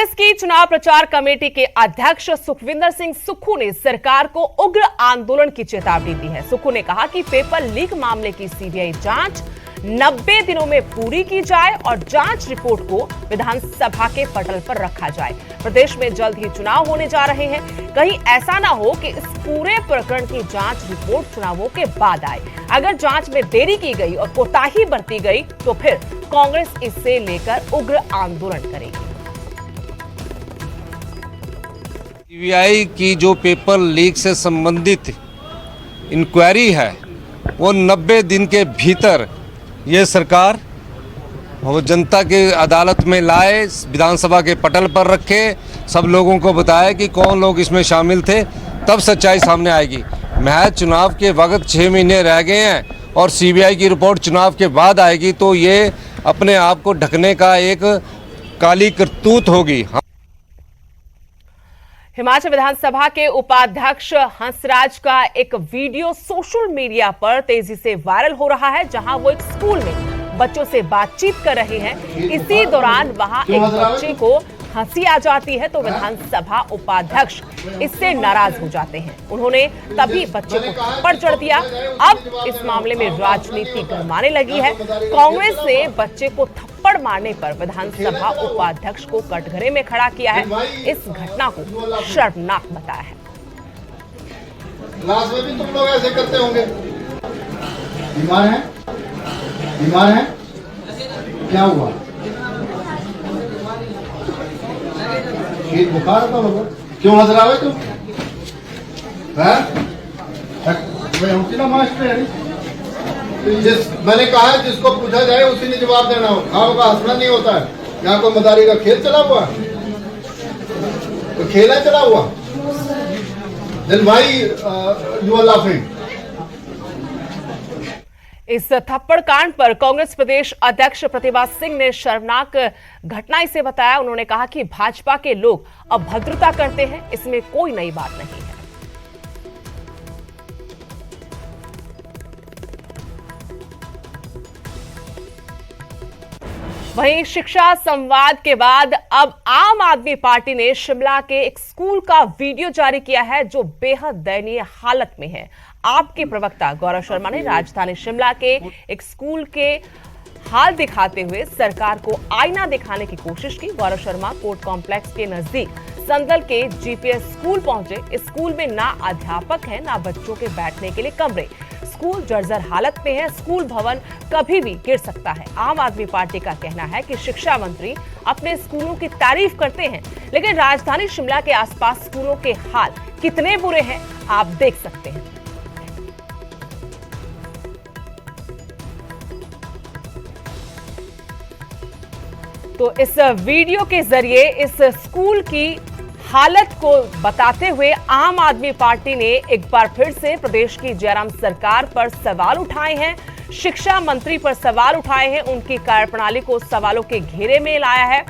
कांग्रेस की चुनाव प्रचार कमेटी के अध्यक्ष सुखविंदर सिंह सुक्खू ने सरकार को उग्र आंदोलन की चेतावनी दी है। सुक्खू ने कहा कि पेपर लीक मामले की सीबीआई जांच 90 दिनों में पूरी की जाए और जांच रिपोर्ट को विधानसभा के पटल पर रखा जाए। प्रदेश में जल्द ही चुनाव होने जा रहे हैं, कहीं ऐसा ना हो कि इस पूरे प्रकरण की जांच रिपोर्ट चुनावों के बाद आए। अगर जांच में देरी की गई और कोताही बरती गई तो फिर कांग्रेस इसे लेकर उग्र आंदोलन करेगी। सीबीआई की जो पेपर लीक से संबंधित इंक्वायरी है वो 90 दिन के भीतर ये सरकार वो जनता के अदालत में लाए, विधानसभा के पटल पर रखे, सब लोगों को बताए कि कौन लोग इसमें शामिल थे, तब सच्चाई सामने आएगी। महज चुनाव के वक्त 6 महीने रह गए हैं और सीबीआई की रिपोर्ट चुनाव के बाद आएगी तो ये अपने आप को ढकने का एक काली करतूत होगी। हिमाचल विधानसभा के उपाध्यक्ष हंसराज का एक वीडियो सोशल मीडिया पर तेजी से वायरल हो रहा है, जहां वो एक स्कूल में बच्चों से बातचीत कर रहे हैं। इसी दौरान वहां एक बच्चे को हंसी आ जाती है तो विधानसभा उपाध्यक्ष इससे नाराज हो जाते हैं। उन्होंने तभी बच्चे को थप्पड़ जड़ दिया। अब इस मामले में राजनीति गरमाने लगी है। कांग्रेस ने बच्चे को थप्पड़ मारने पर विधानसभा उपाध्यक्ष को कटघरे में खड़ा किया है। इस घटना को शर्मनाक बताया है। क्लास में भी तुम लोग ऐसे करते होंगे। बीमार हैं? क्या हुआ? बुखार था लोगों, क्यों हंस रहा है तुम? मैंने कहा है जिसको पूछा जाए उसी ने जवाब देना हो। का हंसना नहीं होता है। यहाँ कोई मदारी का खेल चला हुआ, तो खेला चला हुआ। Then why you are laughing? इस थप्पड़ कांड पर कांग्रेस प्रदेश अध्यक्ष प्रतिभा सिंह ने शर्मनाक घटना इसे बताया। उन्होंने कहा कि भाजपा के लोग अभद्रता करते हैं, इसमें कोई नई बात नहीं है। वहीं शिक्षा संवाद के बाद अब आम आदमी पार्टी ने शिमला के एक स्कूल का वीडियो जारी किया है जो बेहद दयनीय हालत में है। आपके प्रवक्ता गौरव शर्मा ने राजधानी शिमला के एक स्कूल के हाल दिखाते हुए सरकार को आईना दिखाने की कोशिश की। गौरव शर्मा कोर्ट कॉम्प्लेक्स के नजदीक संदल के जीपीएस स्कूल पहुंचे। इस स्कूल में ना अध्यापक है ना बच्चों के बैठने के लिए कमरे। स्कूल जर्जर हालत में है। स्कूल भवन कभी भी गिर सकता है। आम आदमी पार्टी का कहना है कि शिक्षा मंत्री अपने स्कूलों की तारीफ करते हैं, लेकिन राजधानी शिमला के आसपास स्कूलों के हाल कितने बुरे हैं आप देख सकते हैं। तो इस वीडियो के जरिए इस स्कूल की हालत को बताते हुए आम आदमी पार्टी ने एक बार फिर से प्रदेश की जयराम सरकार पर सवाल उठाए हैं, शिक्षा मंत्री पर सवाल उठाए हैं, उनकी कार्यप्रणाली को सवालों के घेरे में लाया है।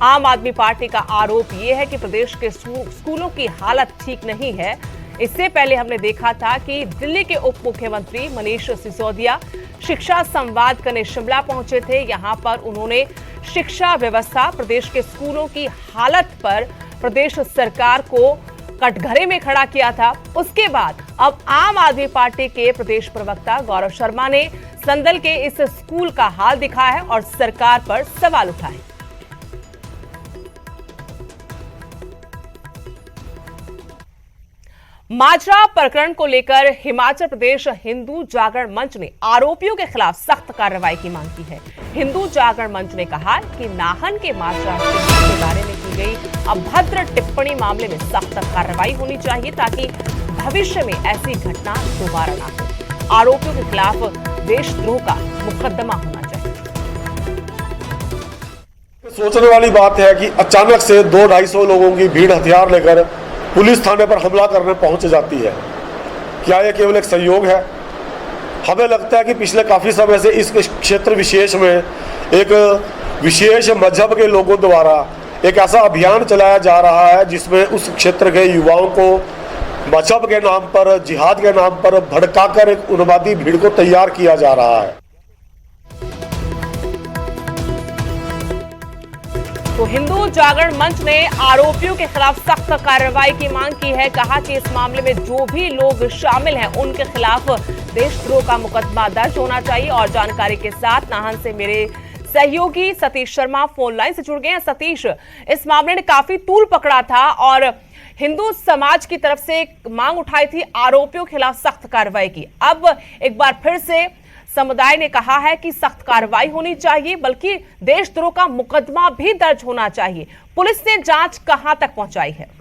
आम आदमी पार्टी का आरोप यह है कि प्रदेश के स्कूलों की हालत ठीक नहीं है। इससे पहले हमने देखा था कि दिल्ली के उप मुख्यमंत्री मनीष सिसोदिया शिक्षा संवाद करने शिमला पहुंचे थे। यहां पर उन्होंने शिक्षा व्यवस्था, प्रदेश के स्कूलों की हालत पर प्रदेश सरकार को कटघरे में खड़ा किया था। उसके बाद अब आम आदमी पार्टी के प्रदेश प्रवक्ता गौरव शर्मा ने संदल के इस स्कूल का हाल दिखाया है और सरकार पर सवाल उठाए। माजरा प्रकरण को लेकर हिमाचल प्रदेश हिंदू जागरण मंच ने आरोपियों के खिलाफ सख्त कार्रवाई की मांग की है। हिंदू जागरण मंच ने कहा कि नाहन के माजरा के बारे में की गई अभद्र टिप्पणी मामले में सख्त कार्रवाई होनी चाहिए ताकि भविष्य में ऐसी घटना दोबारा ना हो। आरोपियों के खिलाफ देशद्रोह का मुकदमा होना चाहिए। सोचने वाली बात है कि अचानक से 200-250 लोगों की भीड़ हथियार लेकर पुलिस थाने पर हमला करने पहुंच जाती है। क्या यह केवल एक संयोग है? हमें लगता है कि पिछले काफ़ी समय से इस क्षेत्र विशेष में एक विशेष मजहब के लोगों द्वारा एक ऐसा अभियान चलाया जा रहा है जिसमें उस क्षेत्र के युवाओं को मजहब के नाम पर, जिहाद के नाम पर भड़काकर एक उन्मादी भीड़ को तैयार किया जा रहा है। तो हिंदू जागरण मंच ने आरोपियों के खिलाफ सख्त कार्रवाई की मांग की है। कहा कि इस मामले में जो भी लोग शामिल हैं उनके खिलाफ देशद्रोह का मुकदमा दर्ज होना चाहिए। और जानकारी के साथ नाहन से मेरे सहयोगी सतीश शर्मा फोन लाइन से जुड़ गए हैं। सतीश, इस मामले ने काफी तूल पकड़ा था और हिंदू समाज की तरफ से मांग उठाई थी आरोपियों के खिलाफ सख्त कार्रवाई की। अब एक बार फिर से समुदाय ने कहा है कि सख्त कार्रवाई होनी चाहिए, बल्कि देशद्रोह का मुकदमा भी दर्ज होना चाहिए। पुलिस ने जांच कहां तक पहुंचाई है?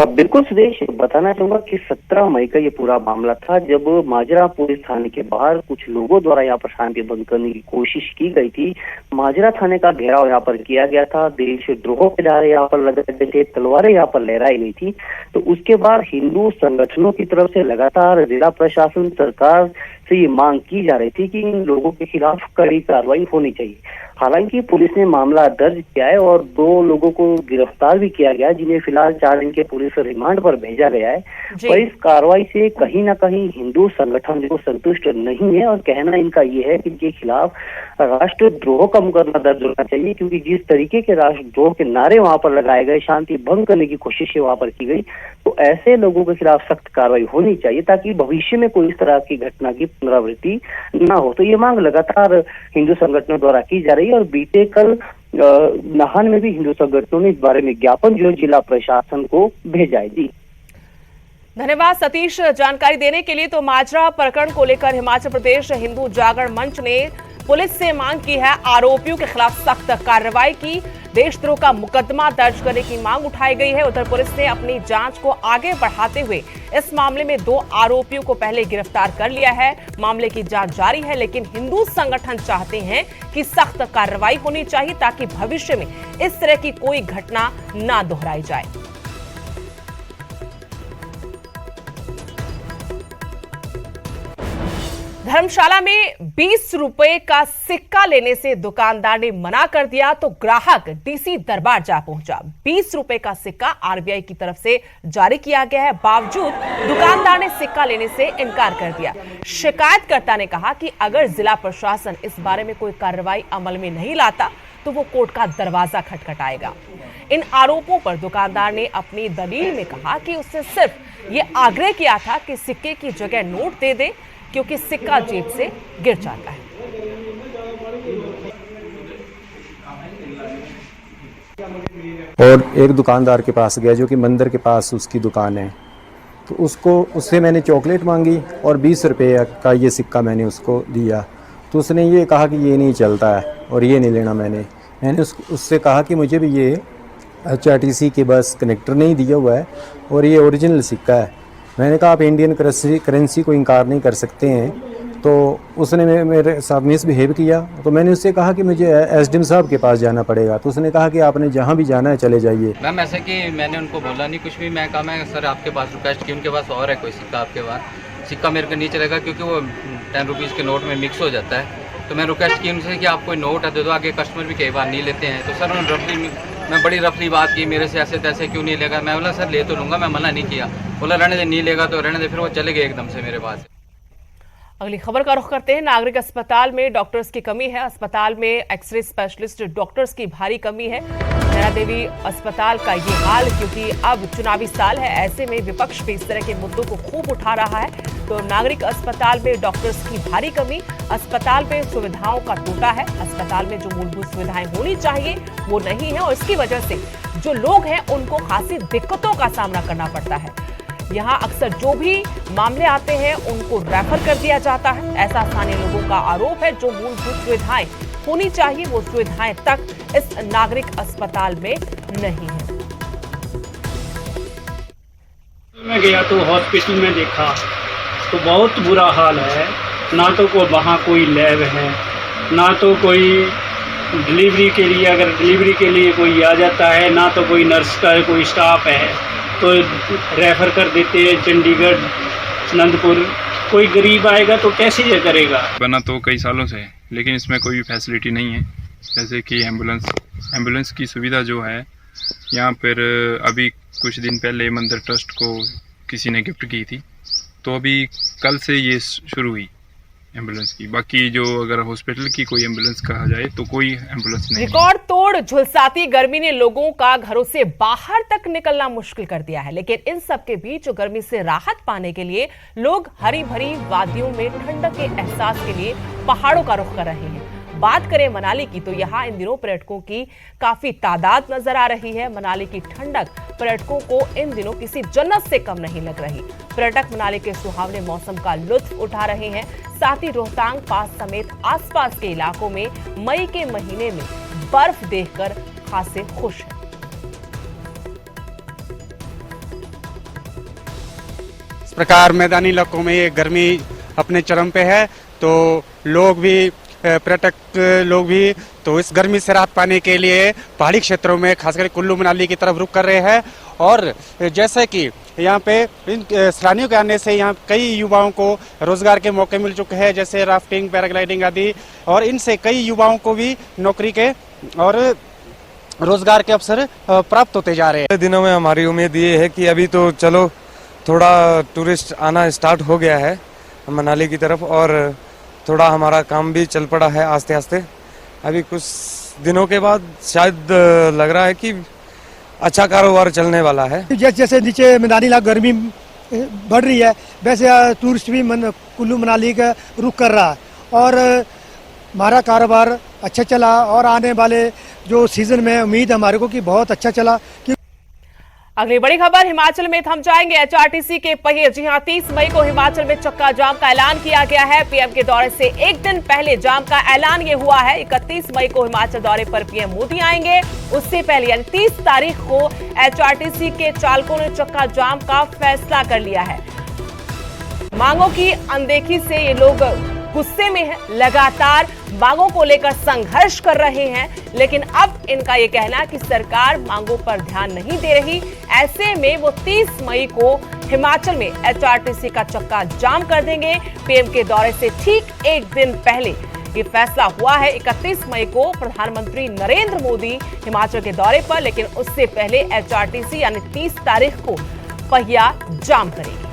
बिल्कुल सुदेश, बताना चाहूंगा कि 17 मई का ये पूरा मामला था जब माजरा पुलिस थाने के बाहर कुछ लोगों द्वारा यहाँ पर शांति भंग करने की कोशिश की गई थी। माजरा थाने का घेराव यहाँ पर किया गया था, देशद्रोह के नारे यहाँ पर लगाए गए थे, तलवारें यहाँ पर लहराई गई थी। तो उसके बाद हिंदू संगठनों की तरफ से लगातार जिला प्रशासन सरकार से ये मांग की जा रही थी कि इन लोगों के खिलाफ कड़ी कार्रवाई होनी चाहिए। हालांकि पुलिस ने मामला दर्ज किया है और 2 लोगों को गिरफ्तार भी किया गया, जिन्हें फिलहाल 4 दिन के पुलिस रिमांड पर भेजा गया है। पर इस कार्रवाई से कहीं ना कहीं हिंदू संगठन जो संतुष्ट नहीं है और कहना इनका ये है कि इनके खिलाफ राष्ट्रद्रोह का मुकदमा दर्ज होना चाहिए, क्योंकि जिस तरीके के राष्ट्रद्रोह के नारे वहां पर लगाए गए, शांति भंग करने की कोशिशें वहां पर की गई, तो ऐसे लोगों के खिलाफ सख्त कार्रवाई होनी चाहिए ताकि भविष्य में कोई इस तरह की घटना की पुनरावृत्ति न हो। तो ये मांग लगातार हिंदू संगठनों द्वारा की जा रही है और बीते कल नाहन में भी हिंदू संगठनों ने इस बारे में ज्ञापन जो जिला प्रशासन को भेजा है। जी धन्यवाद सतीश जानकारी देने के लिए। तो माजरा प्रकरण को लेकर हिमाचल प्रदेश हिंदू जागरण मंच ने पुलिस से मांग की है आरोपियों के खिलाफ सख्त कार्रवाई की, देशद्रोह का मुकदमा दर्ज करने की मांग उठाई गई है। उधर पुलिस ने अपनी जांच को आगे बढ़ाते हुए इस मामले में 2 आरोपियों को पहले गिरफ्तार कर लिया है। मामले की जांच जारी है, लेकिन हिंदू संगठन चाहते हैं कि सख्त कार्रवाई होनी चाहिए ताकि भविष्य में इस तरह की कोई घटना ना दोहराई जाए। धर्मशाला में 20 रुपए का सिक्का लेने से दुकानदार ने मना कर दिया तो ग्राहक डीसी दरबार जा पहुंचा। 20 रुपए का सिक्का आरबीआई की तरफ से जारी किया गया है, बावजूद दुकानदार ने सिक्का लेने से इनकार कर दिया। शिकायतकर्ता ने कहा कि अगर जिला प्रशासन इस बारे में कोई कार्रवाई अमल में नहीं लाता तो वो कोर्ट का दरवाजा खटखटाएगा। इन आरोपों पर दुकानदार ने अपनी दलील में कहा कि उसने सिर्फ ये आग्रह किया था कि सिक्के की जगह नोट दे दे, क्योंकि सिक्का जेब से गिर जाता है। और एक दुकानदार के पास गया जो कि मंदिर के पास उसकी दुकान है, तो उससे मैंने चॉकलेट मांगी और 20 रुपये का ये सिक्का मैंने उसको दिया। तो उसने ये कहा कि ये नहीं चलता है और ये नहीं लेना। मैंने उससे कहा कि मुझे भी ये HRTC के बस कनेक्टर नहीं दिया हुआ है और ये ओरिजिनल सिक्का है। मैंने कहा आप इंडियन करेंसी को इनकार नहीं कर सकते हैं। तो उसने मेरे साथ मिसबिहेव किया। तो मैंने उससे कहा कि मुझे SDM साहब के पास जाना पड़ेगा। तो उसने कहा कि आपने जहाँ भी जाना है चले जाइए। मैम ऐसा कि मैंने उनको बोला नहीं कुछ भी, मैं कहा मैं सर आपके पास रिक्वेस्ट की, उनके पास और है कोई सिक्का आपके पास, सिक्का मेरे को नहीं चलेगा क्योंकि वो 10 रुपीज़ के नोट में मिक्स हो जाता है। तो मैं रिक्वेस्ट की उनसे कि आप कोई नोट है दे दो, आगे कस्टमर भी कई बार नहीं लेते हैं। तो सर उन्होंने रफली, मैं बड़ी रफली बात की, मेरे से ऐसे तैसे क्यों नहीं लेगा। मैं बोला सर ले तो लूँगा, मैं मना नहीं किया। बोला रहने दे, नहीं लेगा तो रहने दे। फिर वो चले गए एकदम से मेरे पास। अगली खबर का रुख करते हैं। नागरिक अस्पताल में डॉक्टर्स की कमी है। अस्पताल में एक्सरे स्पेशलिस्ट डॉक्टर्स की भारी कमी है। नैना देवी अस्पताल का ये हाल क्योंकि अब चुनावी साल है, ऐसे में विपक्ष भी इस तरह के मुद्दों को खूब उठा रहा है। तो नागरिक अस्पताल में डॉक्टर्स की भारी कमी, अस्पताल में सुविधाओं का टूटा है। अस्पताल में जो मूलभूत सुविधाएं होनी चाहिए वो नहीं है और इसकी वजह से जो लोग हैं उनको खासी दिक्कतों का सामना करना पड़ता है। यहाँ अक्सर जो भी मामले आते हैं उनको रेफर कर दिया जाता है। ऐसा स्थानीय लोगों का आरोप है। जो मूलभूत सुविधाएं होनी चाहिए वो सुविधाएं तक इस नागरिक अस्पताल में नहीं है। मैं गया तो हॉस्पिटल में देखा तो बहुत बुरा हाल है। ना तो वहाँ कोई लैब है, ना तो कोई डिलीवरी के लिए, अगर डिलीवरी के लिए कोई आ जाता है, ना तो कोई नर्स का कोई स्टाफ है, तो रेफ़र कर देते हैं चंडीगढ़, अनंतपुर। कोई गरीब आएगा तो कैसे ये करेगा। बना तो कई सालों से, लेकिन इसमें कोई भी फैसिलिटी नहीं है। जैसे कि एम्बुलेंस की सुविधा जो है यहाँ पर, अभी कुछ दिन पहले मंदिर ट्रस्ट को किसी ने गिफ्ट की थी, तो अभी कल से ये शुरू हुई। एम्बुलेंस की। बाकी जो अगर हॉस्पिटल की कोई एम्बुलेंस कहा जाए तो कोई एम्बुलेंस नहीं है। रिकॉर्ड तोड़ झुलसाती गर्मी ने लोगों का घरों से बाहर तक निकलना मुश्किल कर दिया है, लेकिन इन सब के बीच गर्मी से राहत पाने के लिए लोग हरी भरी वादियों में ठंडक के एहसास के लिए पहाड़ों का रुख कर रहे हैं। बात करें मनाली की तो यहाँ इन दिनों पर्यटकों की काफी तादाद नजर आ रही है। मनाली की ठंडक पर्यटकों को इन दिनों किसी जन्नत से कम नहीं लग रही। पर्यटक मनाली के सुहावने मौसम का लुत्फ उठा रहे हैं। साथ ही रोहतांग पास समेत आसपास के इलाकों में मई के महीने में बर्फ देखकर खासे खुश हैं। इस प्रकार मैदानी इलाकों में ये गर्मी अपने चरम पे है, तो लोग भी पर्यटक लोग भी तो इस गर्मी से राहत पाने के लिए पहाड़ी क्षेत्रों में खासकर कुल्लू मनाली की तरफ रुख कर रहे हैं। और जैसे कि यहाँ पे इन सैलानियों के आने से यहाँ कई युवाओं को रोजगार के मौके मिल चुके हैं, जैसे राफ्टिंग, पैराग्लाइडिंग आदि, और इनसे कई युवाओं को भी नौकरी के और रोजगार के अवसर प्राप्त होते जा रहे हैं। दिनों में हमारी उम्मीद ये है कि अभी तो चलो थोड़ा टूरिस्ट आना स्टार्ट हो गया है मनाली की तरफ, और थोड़ा हमारा काम भी चल पड़ा है आस्ते आस्ते। अभी कुछ दिनों के बाद शायद लग रहा है कि अच्छा कारोबार चलने वाला है। जैसे जैसे नीचे मैदानी इलाका गर्मी बढ़ रही है, वैसे टूरिस्ट भी कुल्लू मनाली का रुख कर रहा है और हमारा कारोबार अच्छा चला। और आने वाले जो सीजन में उम्मीद हमारे को कि बहुत अच्छा चला। अगली बड़ी खबर हिमाचल में थम जाएंगे एचआरटीसी के पहिए। जी हां, 30 मई को हिमाचल में चक्का जाम का ऐलान किया गया है। पीएम के दौरे से एक दिन पहले जाम का ऐलान ये हुआ है। 31 मई को हिमाचल दौरे पर पीएम मोदी आएंगे। उससे पहले यानी 30 तारीख को एचआरटीसी के चालकों ने चक्का जाम का फैसला कर लिया है। मांगों की अनदेखी से ये लोग गुस्से में हैं, लगातार मांगों को लेकर संघर्ष कर रहे हैं, लेकिन अब इनका ये कहना है कि सरकार मांगों पर ध्यान नहीं दे रही। ऐसे में वो 30 मई को हिमाचल में एचआरटीसी का चक्का जाम कर देंगे। पीएम के दौरे से ठीक एक दिन पहले ये फैसला हुआ है। 31 मई को प्रधानमंत्री नरेंद्र मोदी हिमाचल के दौरे पर, लेकिन उससे पहले एचआरटीसी यानी 30 तारीख को पहिया जाम करेगी।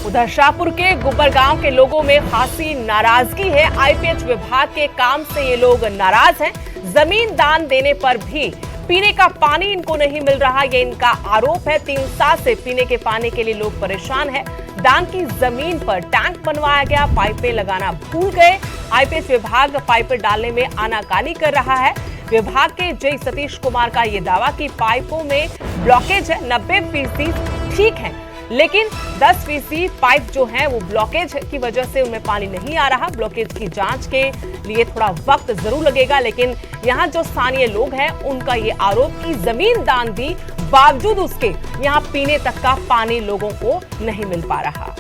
उधर शाहपुर के गुब्बर गांव के लोगों में खासी नाराजगी है। आईपीएच विभाग के काम से ये लोग नाराज हैं। जमीन दान देने पर भी पीने का पानी इनको नहीं मिल रहा, ये इनका आरोप है। 3 साल से पीने के पानी के लिए लोग परेशान हैं। दान की जमीन पर टैंक बनवाया गया, पाइपें लगाना भूल गए। आईपीएच विभाग पाइपें डालने में आनाकानी कर रहा है। विभाग के जे सतीश कुमार का ये दावा कि पाइपों में ब्लॉकेज है। 90% ठीक है, लेकिन 10% पाइप जो है वो ब्लॉकेज की वजह से उनमें पानी नहीं आ रहा। ब्लॉकेज की जांच के लिए थोड़ा वक्त जरूर लगेगा, लेकिन यहाँ जो स्थानीय लोग हैं उनका ये आरोप कि जमीन दान दी बावजूद उसके यहाँ पीने तक का पानी लोगों को नहीं मिल पा रहा।